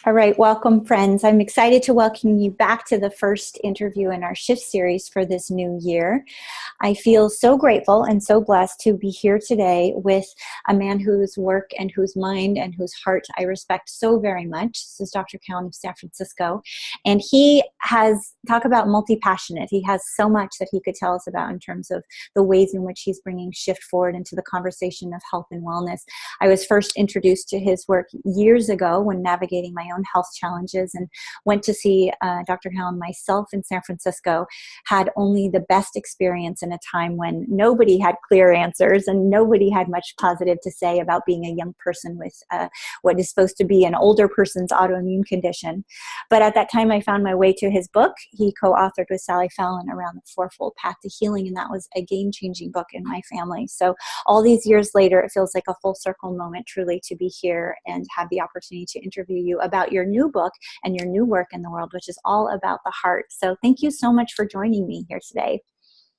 All right, welcome, friends. I'm excited to welcome you back to the first interview in our Shift series for this new year. I feel so grateful and so blessed to be here today with a man whose work and whose mind and whose heart I respect so very much. This is Dr. Cowan of San Francisco, and he has, talk about multi-passionate. He has so much that he could tell us about in terms of the ways in which he's bringing shift forward into the conversation of health and wellness. I was first introduced to his work years ago when navigating my own health challenges, and went to see Dr. Cowan myself in San Francisco. Had only the best experience in a time when nobody had clear answers and nobody had much positive to say about being a young person with what is supposed to be an older person's autoimmune condition. But at that time, I found my way to his book. He co-authored with Sally Fallon around the Fourfold Path to Healing, and that was a game-changing book in my family. So all these years later, it feels like a full circle moment truly to be here and have the opportunity to interview you about your new book and your new work in the world, which is all about the heart. So thank you so much for joining me here today.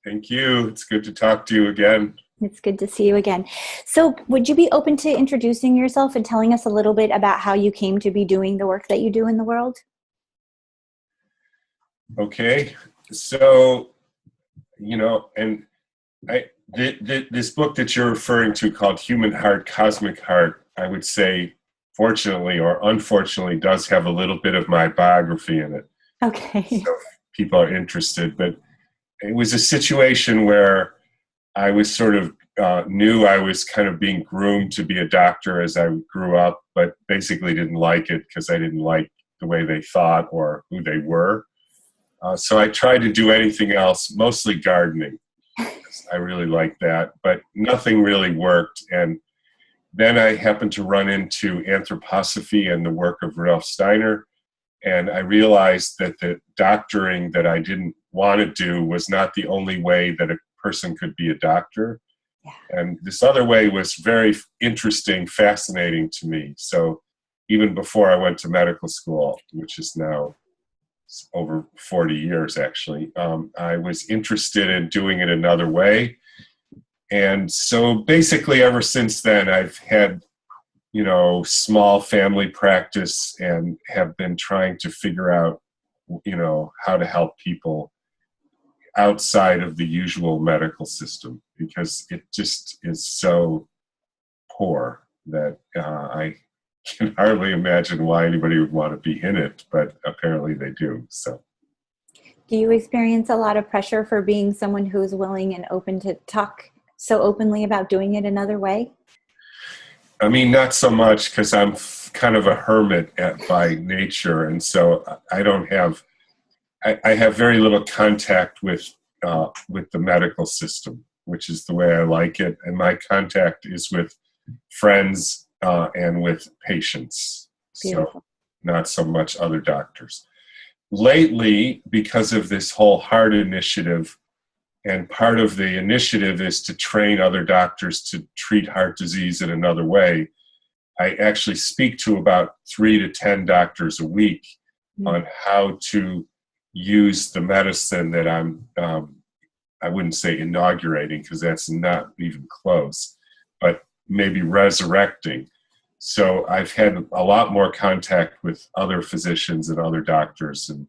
Thank you. It's good to talk to you again. It's good to see you again. So would you be open to introducing yourself and telling us a little bit about how you came to be doing the work that you do in the world? Okay. So, this book that you're referring to called Human Heart, Cosmic Heart, I would say, fortunately or unfortunately, does have a little bit of my biography in it. Okay. So if people are interested, but it was a situation where I was sort of knew I was kind of being groomed to be a doctor as I grew up, but basically didn't like it because I didn't like the way they thought or who they were. So I tried to do anything else, mostly gardening. I really liked that, but nothing really worked. And then I happened to run into anthroposophy and the work of Rudolf Steiner, and I realized that the doctoring that I didn't want to do was not the only way that a person could be a doctor. Yeah. And this other way was very interesting, fascinating to me. So even before I went to medical school, which is now over 40 years actually, I was interested in doing it another way. And so basically ever since then, I've had, small family practice and have been trying to figure out, how to help people outside of the usual medical system, because it just is so poor that I can hardly imagine why anybody would want to be in it, but apparently they do. So. Do you experience a lot of pressure for being someone who's willing and open to talk so openly about doing it another way? I mean, not so much, because I'm kind of a hermit by nature, and so I don't have. I have very little contact with the medical system, which is the way I like it, and my contact is with friends and with patients. Beautiful. So not so much other doctors. Lately, because of this whole heart initiative, and part of the initiative is to train other doctors to treat heart disease in another way, I actually speak to about 3 to 10 doctors a week on how to use the medicine that I wouldn't say inaugurating, because that's not even close, but maybe resurrecting. So I've had a lot more contact with other physicians and other doctors and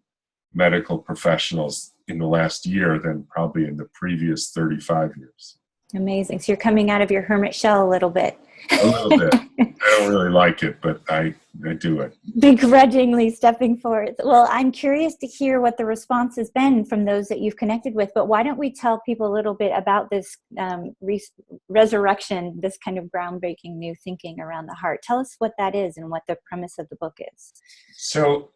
medical professionals in the last year than probably in the previous 35 years. Amazing. So you're coming out of your hermit shell a little bit. A little bit. I don't really like it, but I do it. Begrudgingly stepping forward. Well, I'm curious to hear what the response has been from those that you've connected with, but why don't we tell people a little bit about this resurrection, this kind of groundbreaking new thinking around the heart. Tell us what that is and what the premise of the book is. So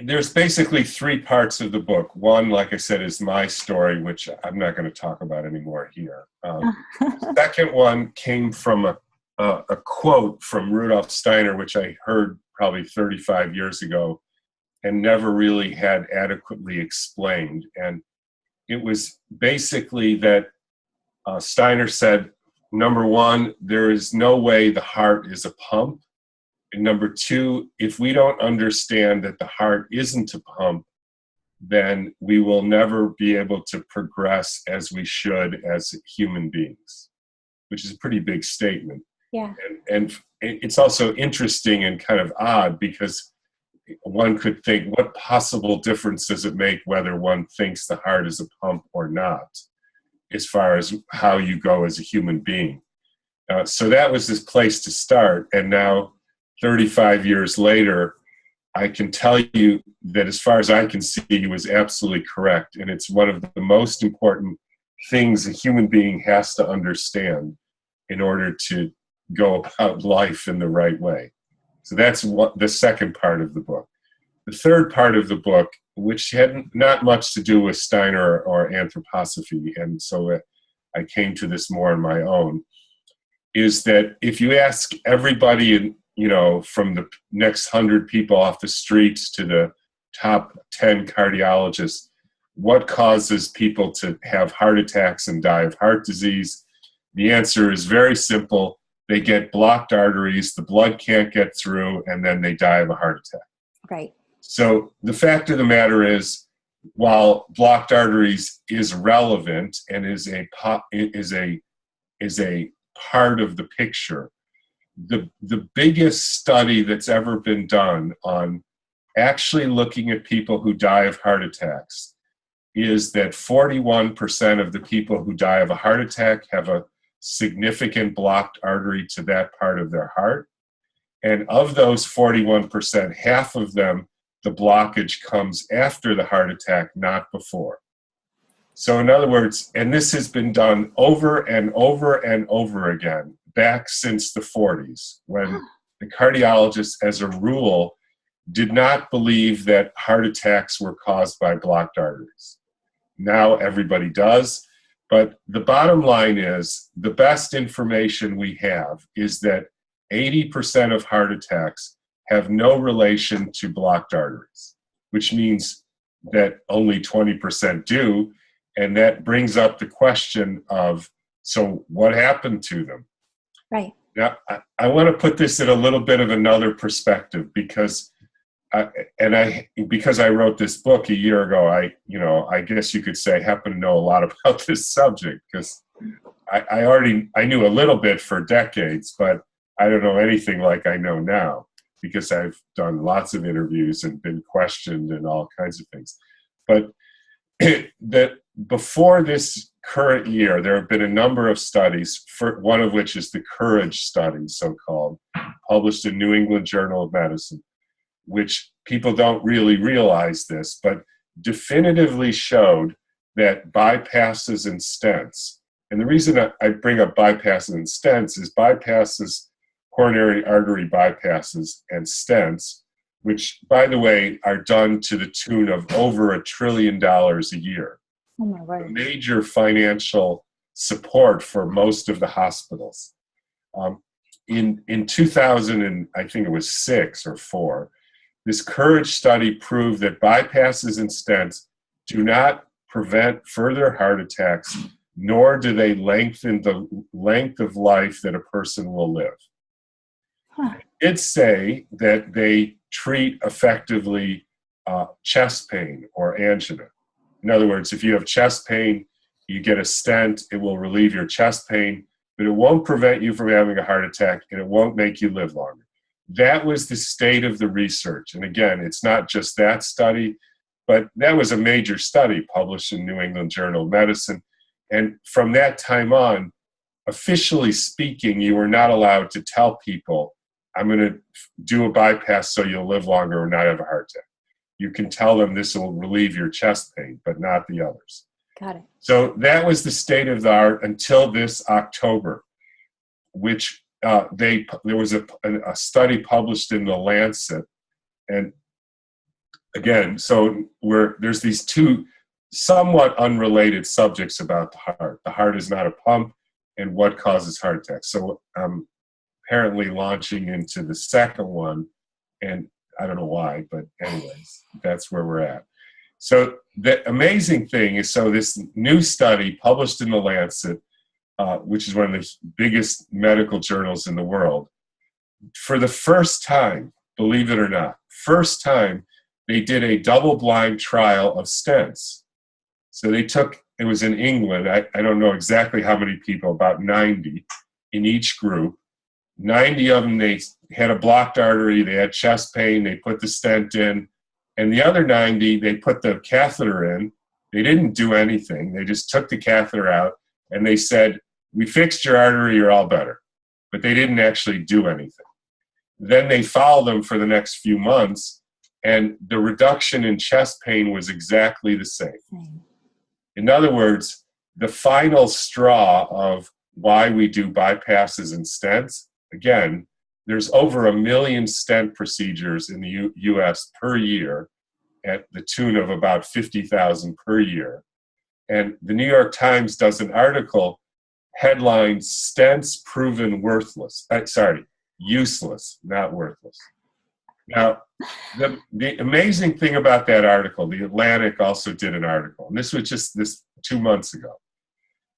there's basically 3 parts of the book. One, like I said, is my story, which I'm not going to talk about anymore here. The second one came from a quote from Rudolf Steiner, which I heard probably 35 years ago and never really had adequately explained. And it was basically that Steiner said, number 1, there is no way the heart is a pump. And number 2, if we don't understand that the heart isn't a pump, then we will never be able to progress as we should as human beings, which is a pretty big statement. Yeah. And it's also interesting and kind of odd because one could think, what possible difference does it make whether one thinks the heart is a pump or not, as far as how you go as a human being? So that was this place to start. And now, 35 years later, I can tell you that as far as I can see, he was absolutely correct. And it's one of the most important things a human being has to understand in order to go about life in the right way. So that's what the second part of the book. The third part of the book, which had not much to do with Steiner or anthroposophy, and so I came to this more on my own, is that if you ask everybody, from the next 100 people off the streets to the top 10 cardiologists, what causes people to have heart attacks and die of heart disease, the answer is very simple. They get blocked arteries, the blood can't get through, and then they die of a heart attack. Right. So the fact of the matter is, while blocked arteries is relevant and is a part of the picture, the biggest study that's ever been done on actually looking at people who die of heart attacks is that 41% of the people who die of a heart attack have a significant blocked artery to that part of their heart. And of those 41%, half of them, the blockage comes after the heart attack, not before. So in other words, and this has been done over and over and over again, back since the 40s, when the cardiologists, as a rule, did not believe that heart attacks were caused by blocked arteries. Now everybody does. But the bottom line is, the best information we have is that 80% of heart attacks have no relation to blocked arteries, which means that only 20% do. And that brings up the question of, so what happened to them? Right. Now, I want to put this in a little bit of another perspective because I wrote this book a year ago, I guess you could say I happen to know a lot about this subject because I knew a little bit for decades, but I don't know anything like I know now because I've done lots of interviews and been questioned and all kinds of things. But that before this current year, there have been a number of studies, one of which is the Courage study, so-called, published in New England Journal of Medicine, which people don't really realize this, but definitively showed that bypasses and stents, and the reason I bring up bypasses and stents is bypasses, coronary artery bypasses and stents, which, by the way, are done to the tune of over $1 trillion a year. Oh my word. Major financial support for most of the hospitals. In 2000, and I think it was 6 or 4, this Courage study proved that bypasses and stents do not prevent further heart attacks, nor do they lengthen the length of life that a person will live. Huh. It say that they treat effectively chest pain or angina. In other words, if you have chest pain, you get a stent, it will relieve your chest pain, but it won't prevent you from having a heart attack, and it won't make you live longer. That was the state of the research. And again, it's not just that study, but that was a major study published in New England Journal of Medicine. And from that time on, officially speaking, you were not allowed to tell people, I'm going to do a bypass so you'll live longer or not have a heart attack. You can tell them this will relieve your chest pain, but not the others. Got it. So that was the state of the art until this October, which there was a study published in The Lancet. And again, so there's these two somewhat unrelated subjects about the heart. The heart is not a pump, and what causes heart attacks. So I'm apparently launching into the second one, and I don't know why, but anyways, that's where we're at. So the amazing thing is, so this new study published in The Lancet, which is one of the biggest medical journals in the world, for the first time, believe it or not, first time, they did a double-blind trial of stents. So they took, it was in England, I don't know exactly how many people, about 90 in each group, 90 of them, they had a blocked artery, they had chest pain, they put the stent in, and the other 90, they put the catheter in. They didn't do anything. They just took the catheter out, and they said, we fixed your artery, you're all better. But they didn't actually do anything. Then they followed them for the next few months, and the reduction in chest pain was exactly the same. In other words, the final straw of why we do bypasses and stents, again, there's over 1 million stent procedures in the U.S. per year at the tune of about 50,000 per year. And the New York Times does an article headlined "Stents Proven Worthless." Useless, not worthless. Now, the amazing thing about that article, the Atlantic also did an article, and this was just 2 months ago.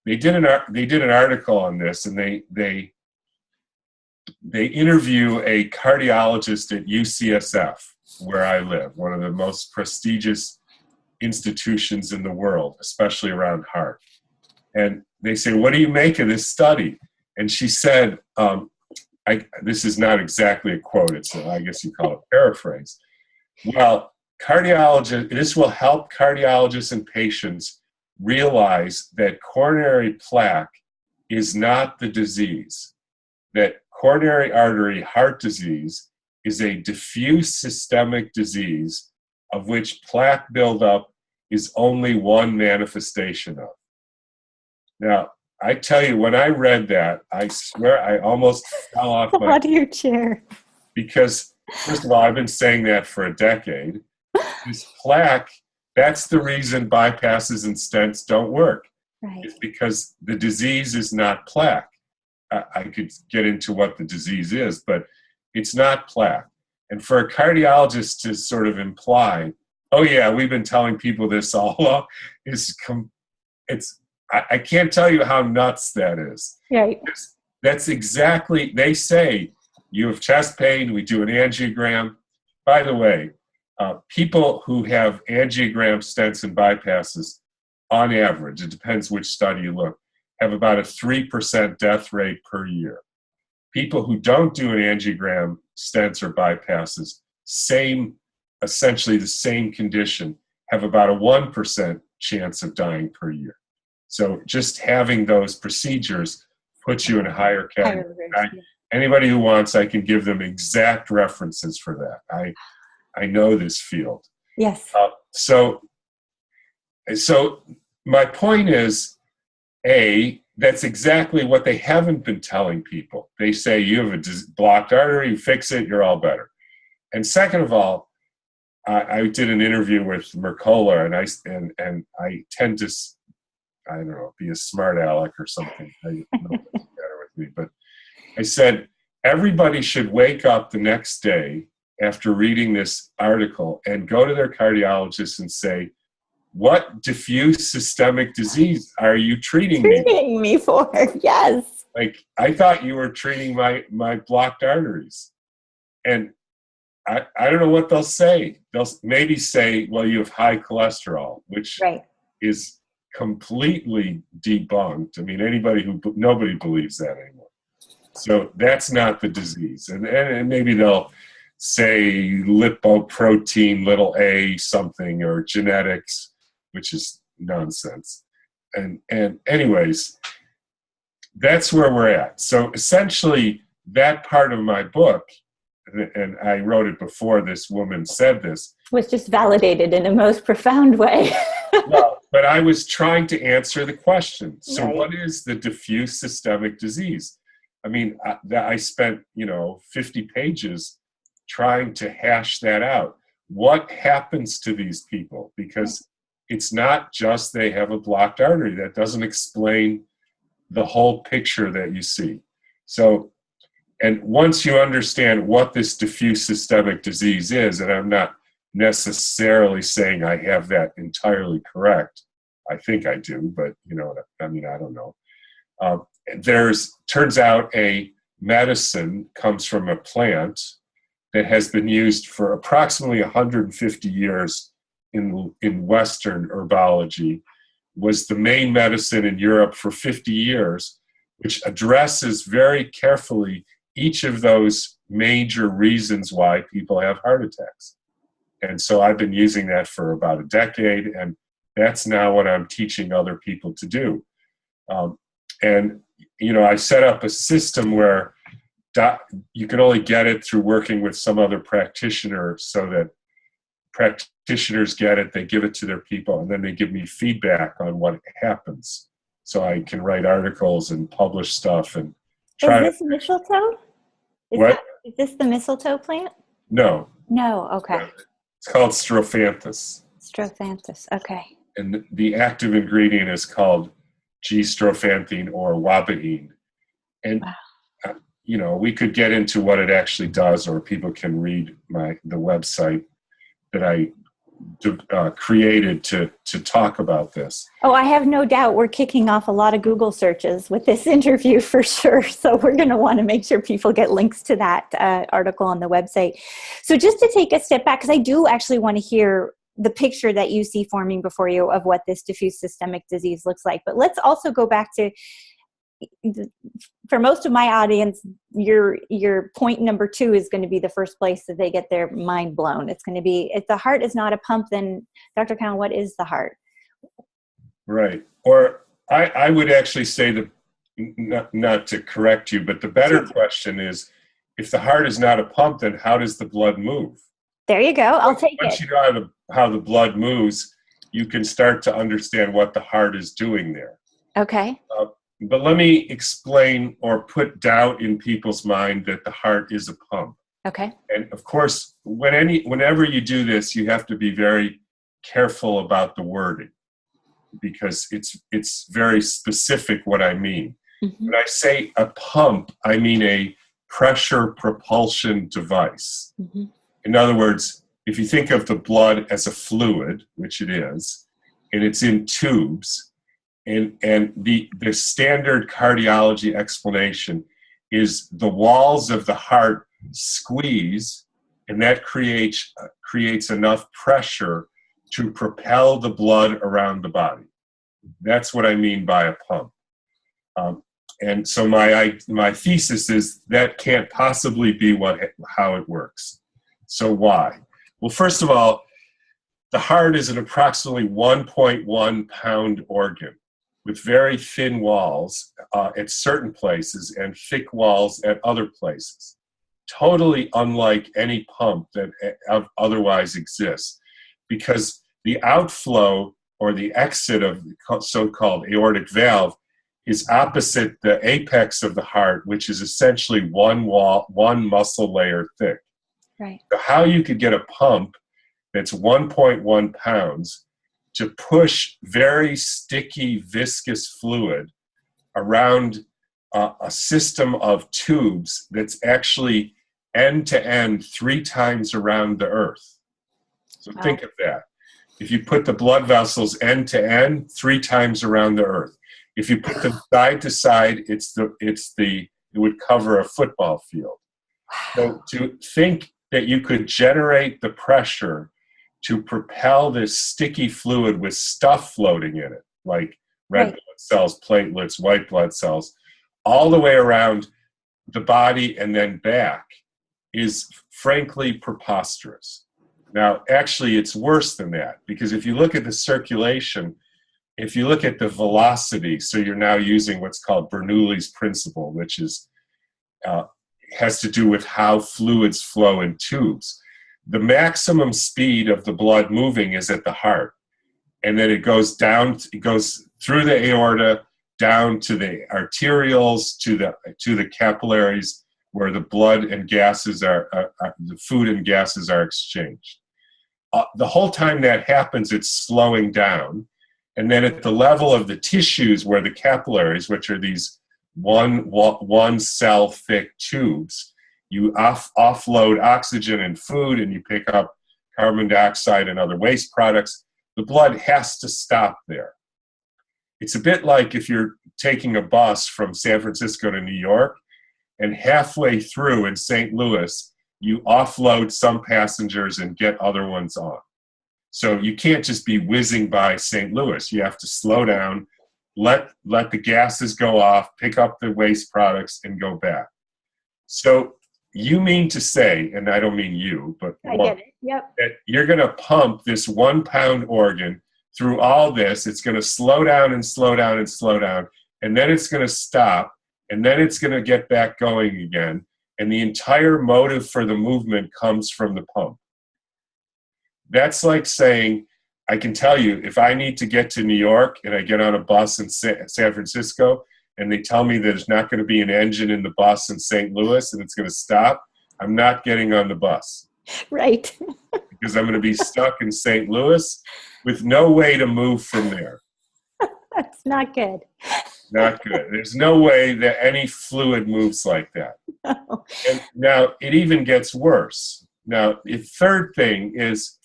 They did an article on this, and they interview a cardiologist at UCSF, where I live, one of the most prestigious institutions in the world, especially around heart. And they say, what do you make of this study? And she said, this is not exactly a quote, it's I guess you call it paraphrase. Well, this will help cardiologists and patients realize that coronary plaque is not the disease, that coronary artery heart disease is a diffuse systemic disease of which plaque buildup is only one manifestation of. Now, I tell you, when I read that, I swear I almost fell off my chair. Because, first of all, I've been saying that for a decade. This plaque, that's the reason bypasses and stents don't work. Right. It's because the disease is not plaque. I could get into what the disease is, but it's not plaque. And for a cardiologist to sort of imply, oh yeah, we've been telling people this all along, I can't tell you how nuts that is. Right. That's exactly, they say, you have chest pain, we do an angiogram. By the way, people who have angiogram stents and bypasses, on average, it depends which study you look, have about a 3% death rate per year. People who don't do an angiogram, stents, or bypasses, essentially the same condition, have about a 1% chance of dying per year. So just having those procedures puts you in a higher category. Anybody who wants, I can give them exact references for that. I know this field. Yes. So my point is, that's exactly what they haven't been telling people. They say you have a blocked artery, you fix it, you're all better. And second of all, I did an interview with Mercola, and I tend to, I don't know, be a smart aleck or something. I don't know what's the matter with me, but I said everybody should wake up the next day after reading this article and go to their cardiologist and say, what diffuse systemic disease are you treating me for? Yes. Like, I thought you were treating my blocked arteries. And I don't know what they'll say. They'll maybe say, well, you have high cholesterol, which is completely debunked. I mean, nobody believes that anymore. So that's not the disease. And maybe they'll say lipoprotein little a something, or genetics, which is nonsense. And anyways, that's where we're at. So essentially, that part of my book, and I wrote it before this woman said this, was just validated in a most profound way. Well, but I was trying to answer the question. So what is the diffuse systemic disease? I mean, I spent, 50 pages trying to hash that out. What happens to these people? Because it's not just they have a blocked artery. That doesn't explain the whole picture that you see. So, and once you understand what this diffuse systemic disease is, and I'm not necessarily saying I have that entirely correct. I think I do, but I don't know. Turns out a medicine comes from a plant that has been used for approximately 150 years in Western herbology, was the main medicine in Europe for 50 years, which addresses very carefully each of those major reasons why people have heart attacks. And so I've been using that for about a decade, and that's now what I'm teaching other people to do. And, I set up a system where you can only get it through working with some other practitioner, so that practitioners get it, they give it to their people, and then they give me feedback on what happens. So I can write articles and publish stuff and try. Is this mistletoe? Is this the mistletoe plant? No. No, okay. It's called strophanthus. Strophanthus, okay. And the active ingredient is called G-strophanthine or wabaine. And wow. We could get into what it actually does, or people can read the website that I created to talk about this. Oh, I have no doubt we're kicking off a lot of Google searches with this interview for sure. So we're going to want to make sure people get links to that article on the website. So just to take a step back, because I do actually want to hear the picture that you see forming before you of what this diffuse systemic disease looks like. But let's also go back to, for most of my audience, your point number 2 is going to be the first place that they get their mind blown. It's going to be, if the heart is not a pump, then Dr. Cowan, what is the heart? Right. Or I would actually say that, not to correct you, but the better question is, if the heart is not a pump, then how does the blood move? There you go. I'll take it. Once you know how the blood moves, you can start to understand what the heart is doing there. Okay. But let me explain or put doubt in people's mind that the heart is a pump. Okay. And of course, whenever you do this, you have to be very careful about the wording, because it's very specific what I mean. Mm-hmm. When I say a pump, I mean a pressure propulsion device. Mm-hmm. In other words, if you think of the blood as a fluid, which it is, and it's in tubes, and the standard cardiology explanation is the walls of the heart squeeze, and that creates enough pressure to propel the blood around the body. That's what I mean by a pump. And so my thesis is that can't possibly be how it works. So why? Well, first of all, the heart is an approximately 1.1 pound organ with very thin walls at certain places and thick walls at other places. Totally unlike any pump that otherwise exists, because the outflow or the exit of the so-called aortic valve is opposite the apex of the heart, which is essentially one muscle layer thick. Right. So how you could get a pump that's 1.1 pounds to push very sticky, viscous fluid around a system of tubes that's actually end to end 3 times around the earth. So think of that. If you put the blood vessels end to end 3 times around the earth, if you put them side to side, it would cover a football field. So to think that you could generate the pressure to propel this sticky fluid with stuff floating in it, like red blood cells, platelets, white blood cells, all the way around the body and then back, is frankly preposterous. Now, actually, it's worse than that, because if you look at the circulation, if you look at the velocity, so you're now using what's called Bernoulli's principle, which is has to do with how fluids flow in tubes. The maximum speed of the blood moving is at the heart, and then it goes down. It goes through the aorta, down to the arterioles, to the capillaries, where the blood and gases the food and gases are exchanged. The whole time that happens, it's slowing down, and then at the level of the tissues, where the capillaries, which are these one cell thick tubes, you offload oxygen and food, and you pick up carbon dioxide and other waste products. The blood has to stop there. It's a bit like if you're taking a bus from San Francisco to New York, and halfway through in St. Louis, you offload some passengers and get other ones on. So you can't just be whizzing by St. Louis. You have to slow down, let the gases go off, pick up the waste products, and go back. So you mean to say, and I don't mean you, but I get it. Yep. that you're going to pump this 1 pound organ through all this. It's going to slow down and slow down and slow down, and then it's going to stop, and then it's going to get back going again. And the entire motive for the movement comes from the pump. That's like saying, I can tell you, if I need to get to New York and I get on a bus in San Francisco and they tell me there's not going to be an engine in the bus in St. Louis and it's going to stop, I'm not getting on the bus. Right. Because I'm going to be stuck in St. Louis with no way to move from there. That's not good. Not good. There's no way that any fluid moves like that. No. And now it even gets worse. Now, the third thing is,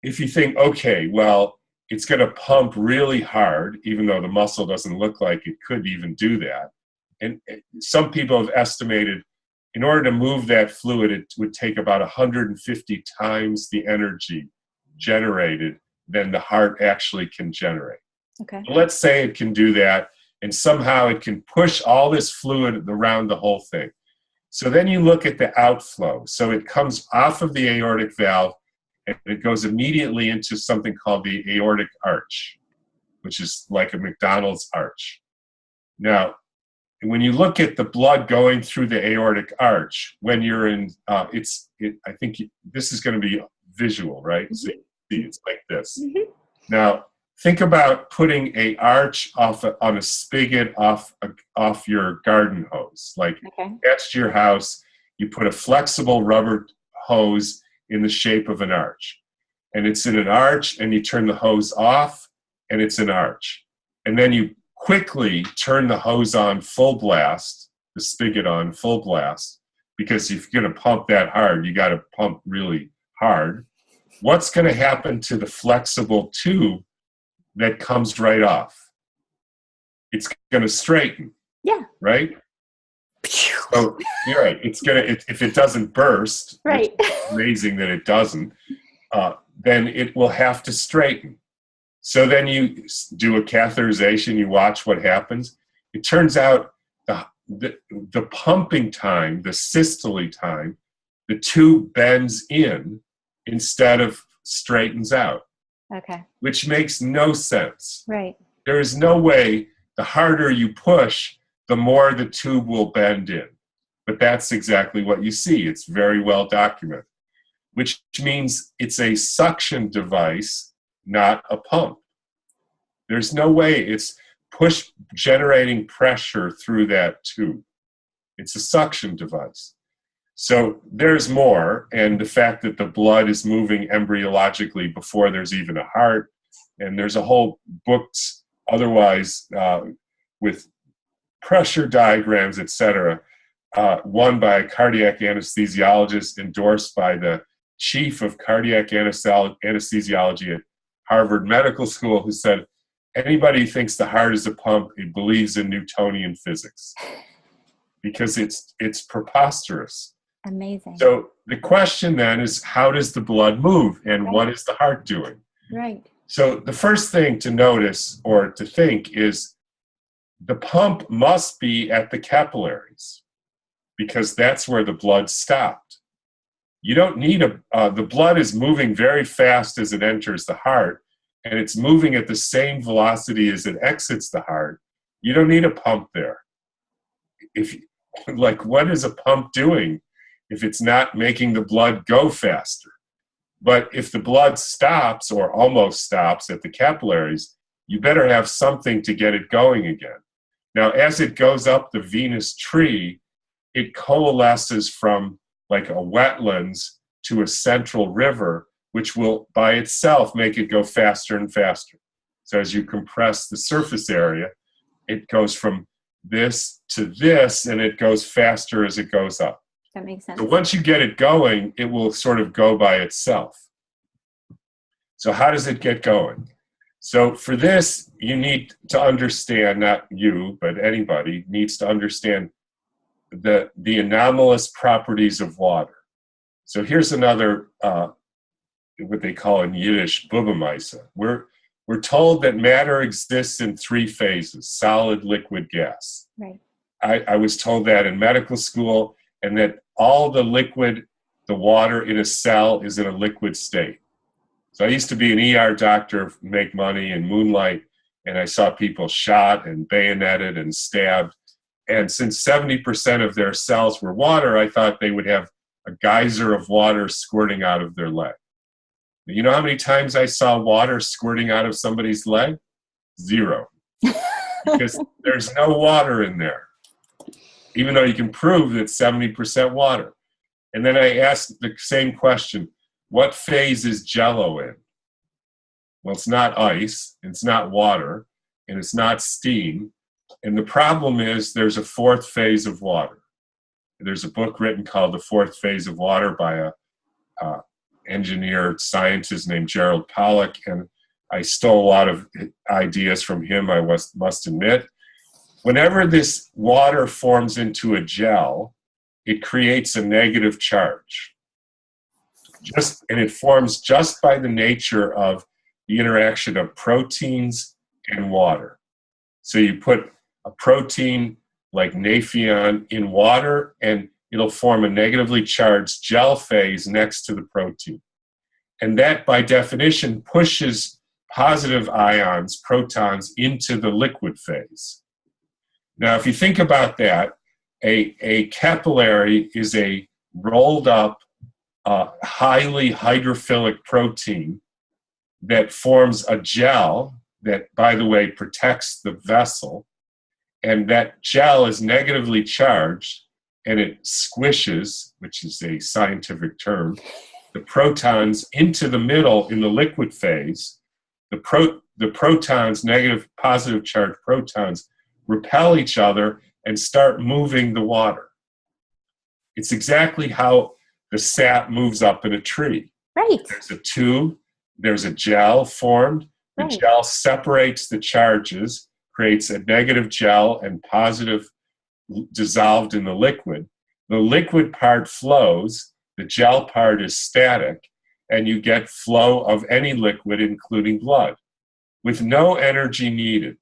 if you think, okay, well, it's going to pump really hard, even though the muscle doesn't look like it could even do that. And some people have estimated, in order to move that fluid, it would take about 150 times the energy generated than the heart actually can generate. Okay. So let's say it can do that, and somehow it can push all this fluid around the whole thing. So then you look at the outflow. So it comes off of the aortic valve, and it goes immediately into something called the aortic arch, which is like a McDonald's arch. Now, when you look at the blood going through the aortic arch, when you're in, I think this is going to be visual, right? Mm-hmm. So you see, it's like this. Mm-hmm. Now, think about putting an arch on a spigot off your garden hose. Like, attached to your house, you put a flexible rubber hose in the shape of an arch. And it's in an arch, and you turn the hose off, and it's an arch. And then you quickly turn the hose on full blast, the spigot on full blast, because if you're going to pump that hard, you got to pump really hard. What's going to happen to the flexible tube that comes right off? It's going to straighten. Yeah. Right? So you're right. It's going to, if it doesn't burst, right. Which is amazing that it doesn't, then it will have to straighten. So then you do a catheterization, you watch what happens. It turns out the pumping time, the systole time, the tube bends in instead of straightens out. Okay. Which makes no sense. Right. There is no way the harder you push, the more the tube will bend in. But that's exactly what you see. It's very well documented, which means it's a suction device, not a pump. There's no way it's generating pressure through that tube. It's a suction device. So there's more, and the fact that the blood is moving embryologically before there's even a heart, and there's a whole books otherwise with pressure diagrams, etc., one by a cardiac anesthesiologist endorsed by the chief of cardiac anesthesiology at Harvard Medical School, who said, anybody who thinks the heart is a pump, he believes in Newtonian physics, because it's preposterous. Amazing. So the question then is, how does the blood move, and what is the heart doing? Right. So the first thing to notice or to think is the pump must be at the capillaries, because that's where the blood stopped. You don't need the blood is moving very fast as it enters the heart, and it's moving at the same velocity as it exits the heart. You don't need a pump there. What is a pump doing if it's not making the blood go faster? But if the blood stops or almost stops at the capillaries, you better have something to get it going again. Now, as it goes up the venous tree, it coalesces from like a wetlands to a central river, which will by itself make it go faster and faster. So as you compress the surface area, it goes from this to this, and it goes faster as it goes up. That makes sense. So once you get it going, it will sort of go by itself. So how does it get going? So for this, you need to understand, not you, but anybody needs to understand the anomalous properties of water. So here's another, what they call in Yiddish, Bubamisa. We're told that matter exists in 3 phases: solid, liquid, gas. Right. I was told that in medical school, and that all the liquid, the water in a cell is in a liquid state. So I used to be an ER doctor, make money and moonlight, and I saw people shot and bayoneted and stabbed. And since 70% of their cells were water, I thought they would have a geyser of water squirting out of their leg. You know how many times I saw water squirting out of somebody's leg? 0. Because there's no water in there, even though you can prove that 70% water. And then I asked the same question, what phase is Jell-O in? Well, it's not ice, it's not water, and it's not steam. And the problem is there's a 4th phase of water. There's a book written called The 4th Phase of Water by a engineer scientist named Gerald Pollack, and I stole a lot of ideas from him, I must admit. Whenever this water forms into a gel, it creates a negative charge. And it forms just by the nature of the interaction of proteins and water. So you put a protein like Nafion in water, and it'll form a negatively charged gel phase next to the protein. And that, by definition, pushes positive ions, protons, into the liquid phase. Now, if you think about that, a capillary is a rolled up, highly hydrophilic protein that forms a gel that, by the way, protects the vessel. And that gel is negatively charged, and it squishes, which is a scientific term, the protons into the middle in the liquid phase. The protons, negative, positive charged protons, repel each other and start moving the water. It's exactly how the sap moves up in a tree. Right. There's a tube, there's a gel formed, the gel separates the charges, creates a negative gel and positive dissolved in the liquid. The liquid part flows, the gel part is static, and you get flow of any liquid, including blood, with no energy needed.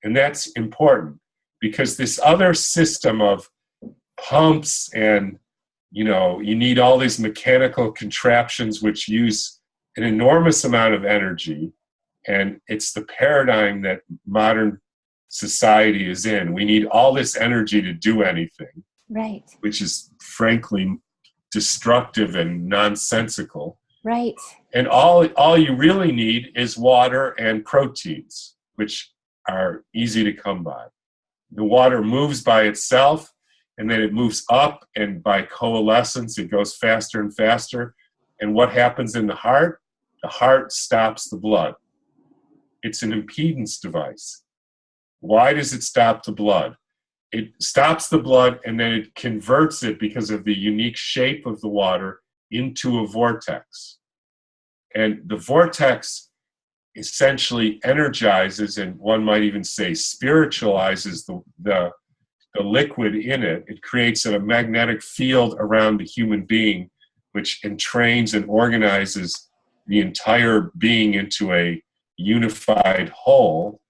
And that's important because this other system of pumps and, you need all these mechanical contraptions which use an enormous amount of energy, and it's the paradigm that modern society is in. We need all this energy to do anything, right? Which is frankly destructive and nonsensical. Right. And all you really need is water and proteins, which are easy to come by. The water moves by itself, and then it moves up, and by coalescence, it goes faster and faster. And what happens in the heart? The heart stops the blood. It's an impedance device. Why does it stop the blood? It stops the blood, and then it converts it, because of the unique shape of the water, into a vortex. And the vortex essentially energizes, and one might even say spiritualizes the liquid in it. It creates a magnetic field around the human being, which entrains and organizes the entire being into a unified whole.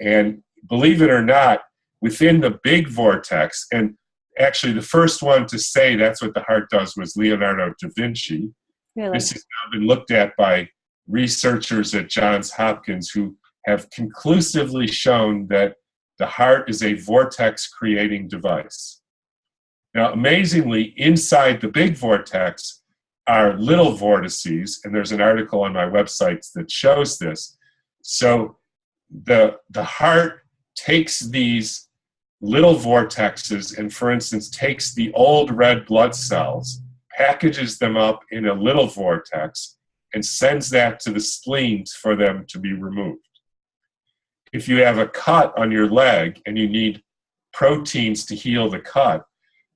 And believe it or not, within the big vortex, and actually the first one to say that's what the heart does was Leonardo da Vinci. Really? This has now been looked at by researchers at Johns Hopkins who have conclusively shown that the heart is a vortex-creating device. Now, amazingly, inside the big vortex are little vortices, and there's an article on my website that shows this. So the heart takes these little vortexes and, for instance, takes the old red blood cells, packages them up in a little vortex, and sends that to the spleen for them to be removed. If you have a cut on your leg and you need proteins to heal the cut,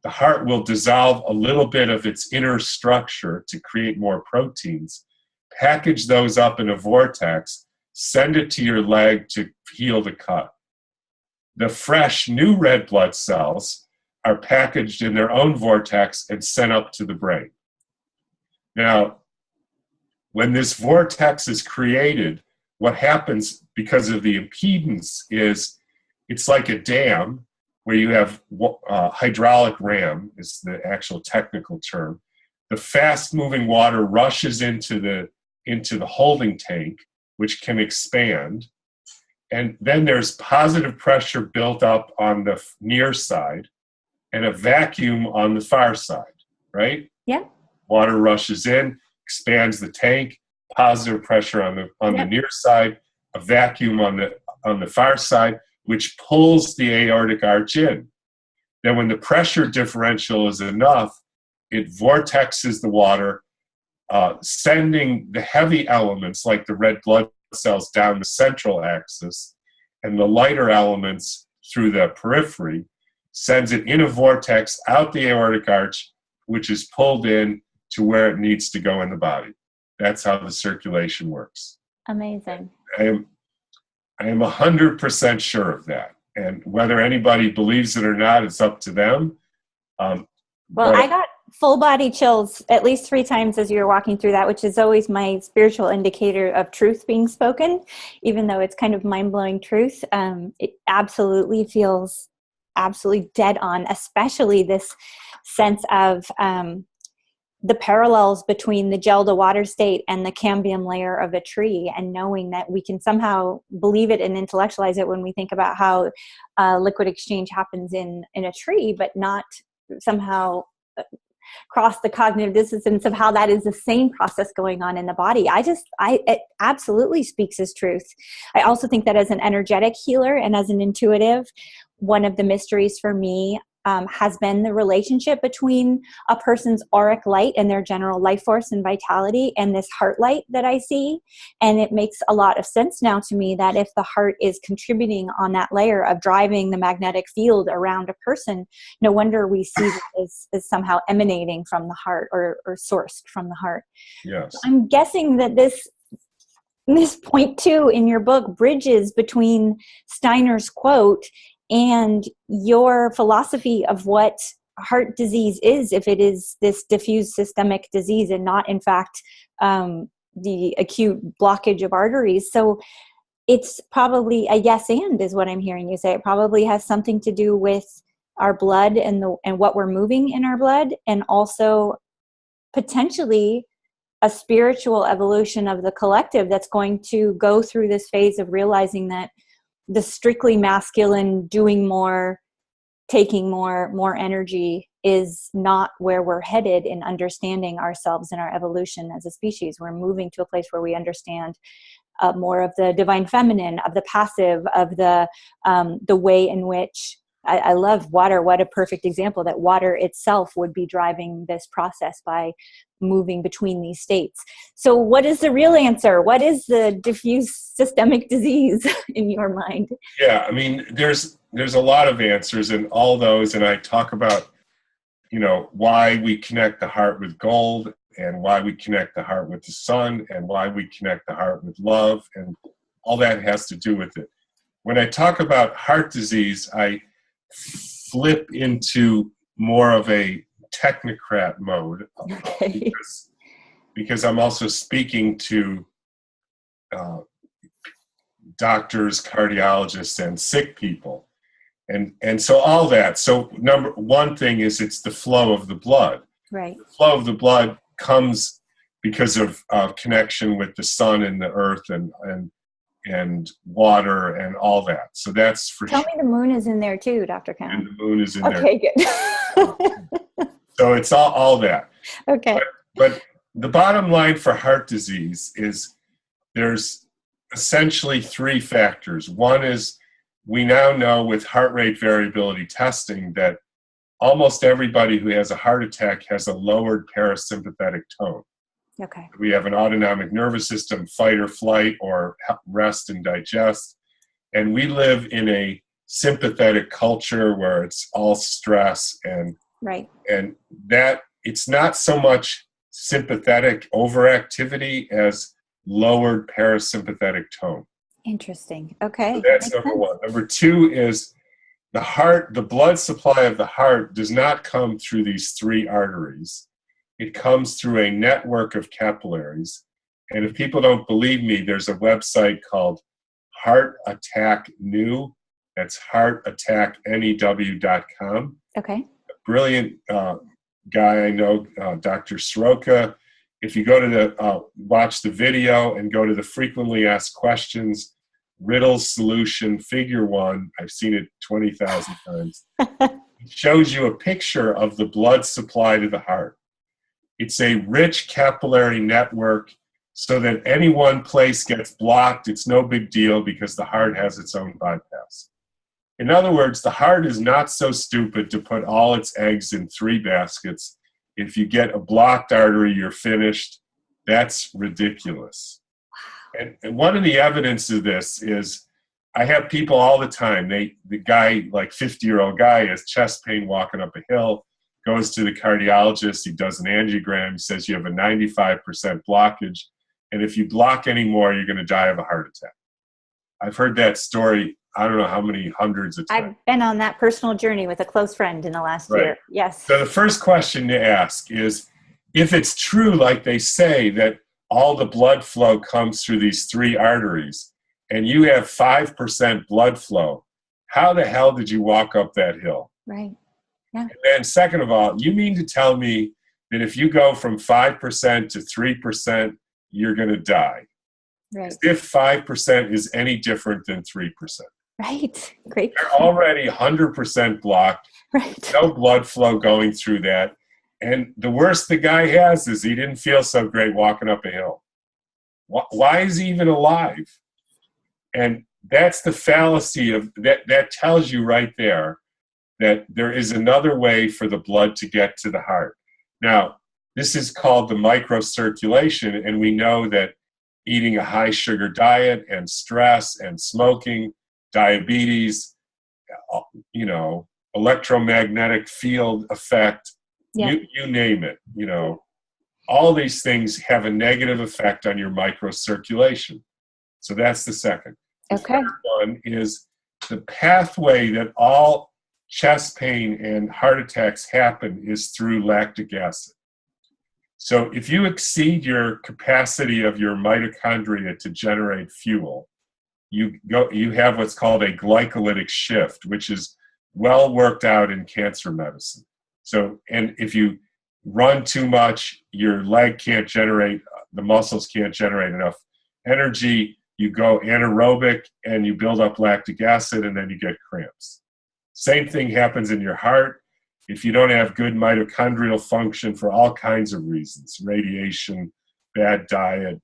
the heart will dissolve a little bit of its inner structure to create more proteins, package those up in a vortex, send it to your leg to heal the cut. The fresh new red blood cells are packaged in their own vortex and sent up to the brain. Now, when this vortex is created, what happens because of the impedance is it's like a dam, where you have hydraulic ram is the actual technical term. The fast-moving water rushes into the holding tank, which can expand. And then there's positive pressure built up on the near side and a vacuum on the far side, right? Yeah. Water rushes in, expands the tank, positive pressure on the near side, a vacuum on the far side, which pulls the aortic arch in. Then when the pressure differential is enough, it vortexes the water, sending the heavy elements like the red blood cells down the central axis and the lighter elements through the periphery, sends it in a vortex out the aortic arch, which is pulled in to where it needs to go in the body. That's how the circulation works. Amazing. I am 100% sure of that. And whether anybody believes it or not, it's up to them. Well, I got full body chills at least 3 times as you were walking through that, which is always my spiritual indicator of truth being spoken, even though it's kind of mind-blowing truth. It absolutely feels absolutely dead on, especially this sense of the parallels between the gel to water state and the cambium layer of a tree, and knowing that we can somehow believe it and intellectualize it when we think about how liquid exchange happens in a tree, but not somehow cross the cognitive dissonance of how that is the same process going on in the body. It absolutely speaks as truth. I also think that as an energetic healer and as an intuitive, one of the mysteries for me has been the relationship between a person's auric light and their general life force and vitality and this heart light that I see. And it makes a lot of sense now to me that if the heart is contributing on that layer of driving the magnetic field around a person, no wonder we see this as somehow emanating from the heart or sourced from the heart. Yes. I'm guessing that this point 2 in your book bridges between Steiner's quote and your philosophy of what heart disease is, if it is this diffuse systemic disease and not, in fact, the acute blockage of arteries. So it's probably a yes and is what I'm hearing you say. It probably has something to do with our blood and what we're moving in our blood, and also potentially a spiritual evolution of the collective that's going to go through this phase of realizing that the strictly masculine doing more, taking more energy is not where we're headed in understanding ourselves and our evolution as a species. We're moving to a place where we understand more of the divine feminine, of the passive, of the way in which I love water. What a perfect example that water itself would be driving this process by moving between these states. So what is the real answer? What is the diffuse systemic disease in your mind? Yeah, I mean, there's a lot of answers in all those, and I talk about, why we connect the heart with gold, and why we connect the heart with the sun, and why we connect the heart with love, and all that has to do with it. When I talk about heart disease, I flip into more of a technocrat mode, Okay. because I'm also speaking to doctors, cardiologists, and sick people. And so all that. So number one thing is it's the flow of the blood. Right. The flow of the blood comes because of connection with the sun and the earth and water and all that. So that's for Tell sure. me the moon is in there too, Dr. Cowan. And the moon is in there. Okay, good. So it's all that. Okay. But the bottom line for heart disease is there's essentially 3 factors. One is we now know with heart rate variability testing that almost everybody who has a heart attack has a lowered parasympathetic tone. Okay. We have an autonomic nervous system, fight or flight, or rest and digest. And we live in a sympathetic culture where it's all stress and Right. And that it's not so much sympathetic overactivity as lowered parasympathetic tone. Interesting. Okay. So that's Makes number sense. 1. Number 2 is the heart, the blood supply of the heart does not come through these 3 arteries. It comes through a network of capillaries. And if people don't believe me, there's a website called Heart Attack New, Okay. That's heartattacknew.com. Okay. Brilliant guy I know, Dr. Soroka. If you go to watch the video and go to the frequently asked questions, riddle solution figure 1, I've seen it 20,000 times. It shows you a picture of the blood supply to the heart. It's a rich capillary network, so that any one place gets blocked, it's no big deal because the heart has its own bypass. In other words, the heart is not so stupid to put all its eggs in 3 baskets. If you get a blocked artery, you're finished. That's ridiculous. And one of the evidence of this is I have people all the time. The guy, like 50-year-old guy, has chest pain walking up a hill, goes to the cardiologist, he does an angiogram, he says you have a 95% blockage, and if you block anymore, you're going to die of a heart attack. I've heard that story, I don't know how many hundreds of times. I've been on that personal journey with a close friend in the last year. Yes. So the first question to ask is, if it's true, like they say, that all the blood flow comes through these 3 arteries, and you have 5% blood flow, how the hell did you walk up that hill? Right. Yeah. And then second of all, you mean to tell me that if you go from 5% to 3%, you're going to die? Right. As if 5% is any different than 3%. Right. Great. They're already 100% blocked. Right. No blood flow going through that. And the worst the guy has is he didn't feel so great walking up a hill. Why is he even alive? And that's the fallacy of that. That tells you right there that there is another way for the blood to get to the heart. Now, this is called the microcirculation, and we know that eating a high sugar diet and stress and smoking, diabetes, electromagnetic field effect, you name it, all these things have a negative effect on your microcirculation. So that's the second. Okay. The third one is the pathway that all chest pain and heart attacks happen is through lactic acid. So if you exceed your capacity of your mitochondria to generate fuel, you have what's called a glycolytic shift, which is well worked out in cancer medicine. So, and if you run too much, your leg can't generate, the muscles can't generate enough energy, you go anaerobic and you build up lactic acid and then you get cramps. Same thing happens in your heart. If you don't have good mitochondrial function for all kinds of reasons, radiation, bad diet,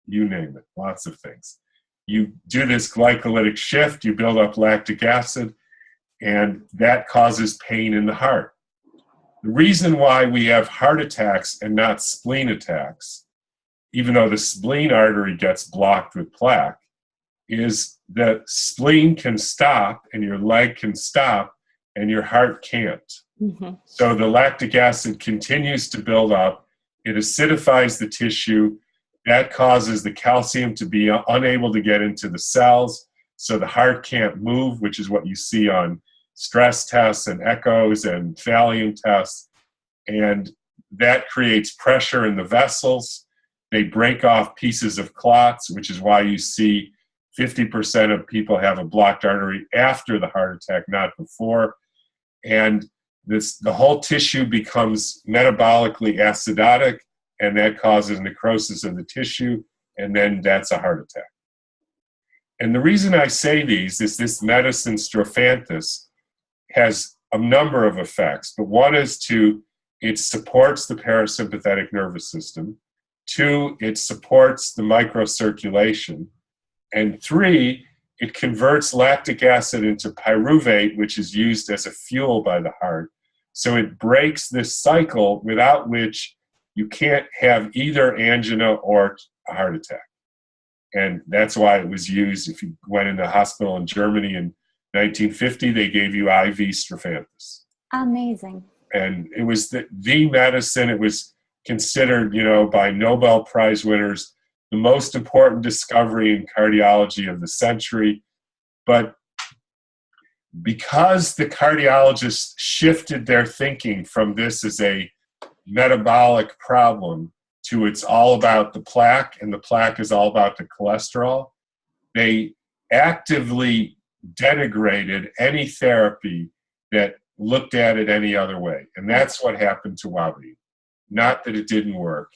you name it, lots of things. You do this glycolytic shift, you build up lactic acid, and that causes pain in the heart. The reason why we have heart attacks and not spleen attacks, even though the spleen artery gets blocked with plaque, is that spleen can stop and your leg can stop and your heart can't. Mm-hmm. So the lactic acid continues to build up. It acidifies the tissue. That causes the calcium to be unable to get into the cells. So the heart can't move, which is what you see on stress tests and echoes and thallium tests. And that creates pressure in the vessels. They break off pieces of clots, which is why you see 50% of people have a blocked artery after the heart attack, not before. And the whole tissue becomes metabolically acidotic, and that causes necrosis of the tissue, and then that's a heart attack. And the reason I say these is this medicine, strophanthus, has a number of effects, but one is it supports the parasympathetic nervous system. 2, it supports the microcirculation. And 3, it converts lactic acid into pyruvate, which is used as a fuel by the heart. So it breaks this cycle without which you can't have either angina or a heart attack. And that's why it was used. If you went in the hospital in Germany in 1950, they gave you IV strophanthus. Amazing. And it was the medicine. It was considered, by Nobel Prize winners, the most important discovery in cardiology of the century. But because the cardiologists shifted their thinking from this as a metabolic problem to it's all about the plaque, and the plaque is all about the cholesterol, they actively denigrated any therapy that looked at it any other way. And that's what happened to Wabi. Not that it didn't work.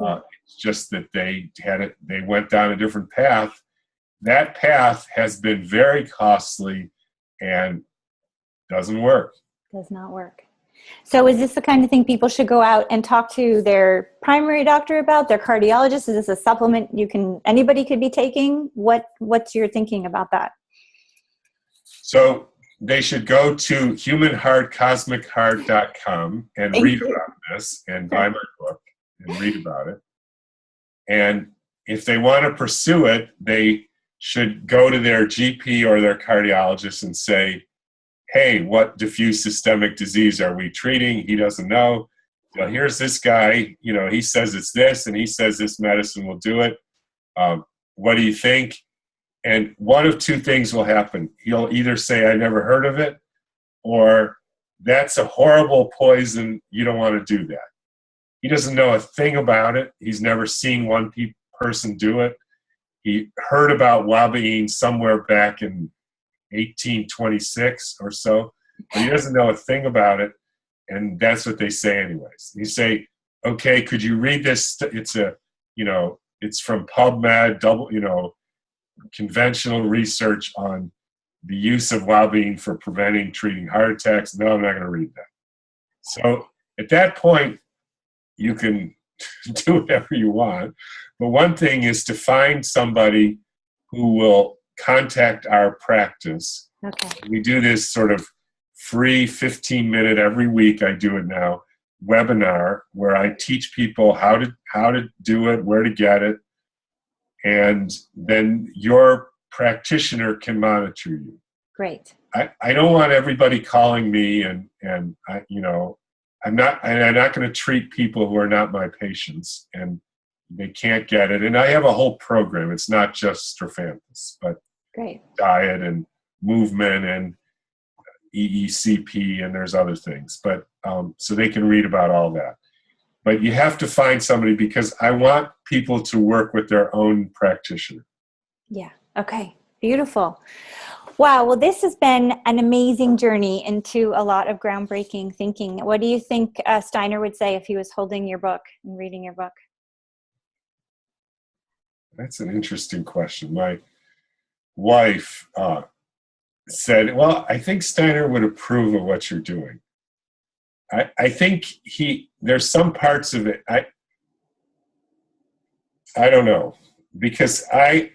It's just that they went down a different path. That path has been very costly and doesn't work. Does not work. So is this the kind of thing people should go out and talk to their primary doctor about, their cardiologist? Is this a supplement anybody could be taking? What's your thinking about that? So they should go to humanheartcosmicheart.com and read about this and buy my book and read about it. And if they want to pursue it, they should go to their GP or their cardiologist and say, hey, what diffuse systemic disease are we treating? He doesn't know. Well, here's this guy, he says it's this, and he says this medicine will do it. What do you think? And one of two things will happen. He'll either say, I never heard of it, or that's a horrible poison. You don't want to do that. He doesn't know a thing about it. He's never seen one person do it. He heard about Wabiine somewhere back in 1826 or so, but he doesn't know a thing about it, and that's what they say anyways. You say, okay, could you read this? It's from PubMed, conventional research on the use of Wabiine for preventing, treating heart attacks. No, I'm not going to read that. So at that point, you can do whatever you want. But one thing is to find somebody who will contact our practice. Okay. We do this sort of free 15-minute every week. I do it now, webinar where I teach people how to do it, where to get it, and then your practitioner can monitor you. Great. I don't want everybody calling me and I'm not going to treat people who are not my patients and they can't get it. And I have a whole program. It's not just Strophanthus, but great diet and movement and EECP, and there's other things. But so they can read about all that. But you have to find somebody, because I want people to work with their own practitioner. Yeah. Okay. Beautiful. Wow. Well, this has been an amazing journey into a lot of groundbreaking thinking. What do you think Steiner would say if he was holding your book and reading your book? That's an interesting question. My wife said, well, I think Steiner would approve of what you're doing. I think there's some parts of it, I don't know, because I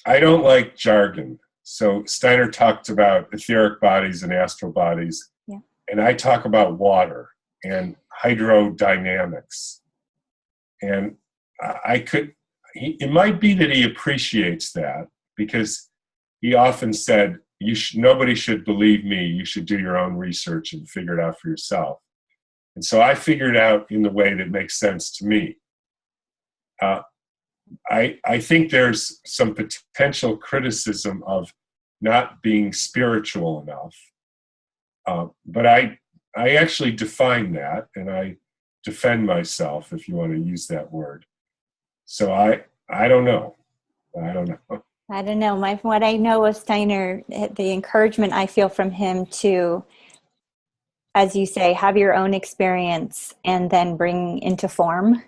don't like jargon. So Steiner talked about etheric bodies and astral bodies, and I talk about water and hydrodynamics. And it might be that he appreciates that, because he often said, nobody should believe me. You should do your own research and figure it out for yourself. And so I figured it out in the way that makes sense to me. I think there's some potential criticism of not being spiritual enough. But I actually define that, and I defend myself, if you want to use that word. So I don't know. I don't know. What I know of Steiner, the encouragement I feel from him to, as you say, have your own experience and then bring into form.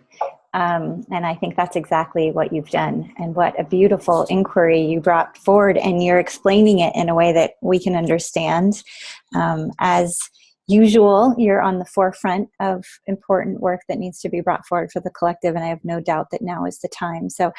And I think that's exactly what you've done. And what a beautiful inquiry you brought forward. And you're explaining it in a way that we can understand. As usual, you're on the forefront of important work that needs to be brought forward for the collective. And I have no doubt that now is the time. So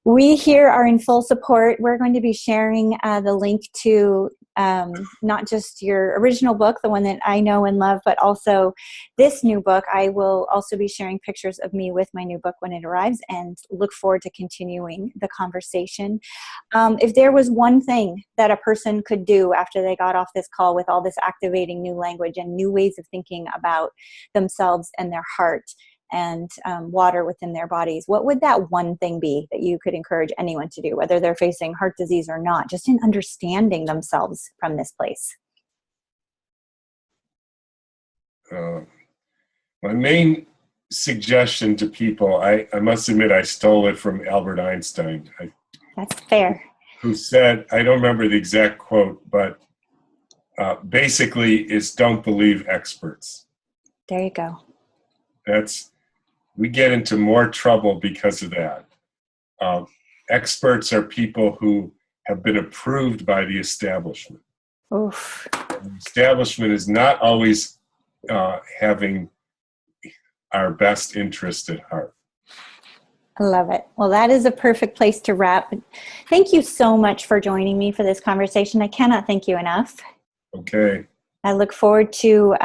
we here are in full support. We're going to be sharing the link to not just your original book, the one that I know and love, but also this new book. I will also be sharing pictures of me with my new book when it arrives, and look forward to continuing the conversation. If there was one thing that a person could do after they got off this call with all this activating new language and new ways of thinking about themselves and their heart and water within their bodies, what would that one thing be that you could encourage anyone to do, whether they're facing heart disease or not, just in understanding themselves from this place? My main suggestion to people, I must admit I stole it from Albert Einstein. That's fair. who said, I don't remember the exact quote, but basically is don't believe experts. There you go. We get into more trouble because of that. Experts are people who have been approved by the establishment. Oof. And the establishment is not always having our best interest at heart. I love it. Well, that is a perfect place to wrap. Thank you so much for joining me for this conversation. I cannot thank you enough. Okay. I look forward to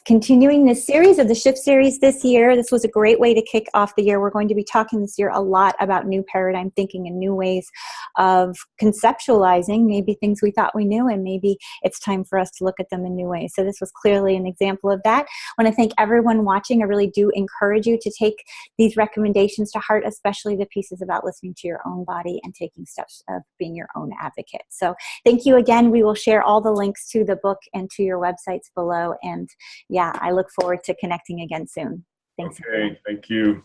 continuing this series of the Shift series this year. This was a great way to kick off the year. We're going to be talking this year a lot about new paradigm thinking and new ways of conceptualizing maybe things we thought we knew, and maybe it's time for us to look at them in new ways. So this was clearly an example of that. I want to thank everyone watching. I really do encourage you to take these recommendations to heart, especially the pieces about listening to your own body and taking steps of being your own advocate. So thank you again. We will share all the links to the book and to your websites below. And yeah, I look forward to connecting again soon. Thanks. Okay, thank you.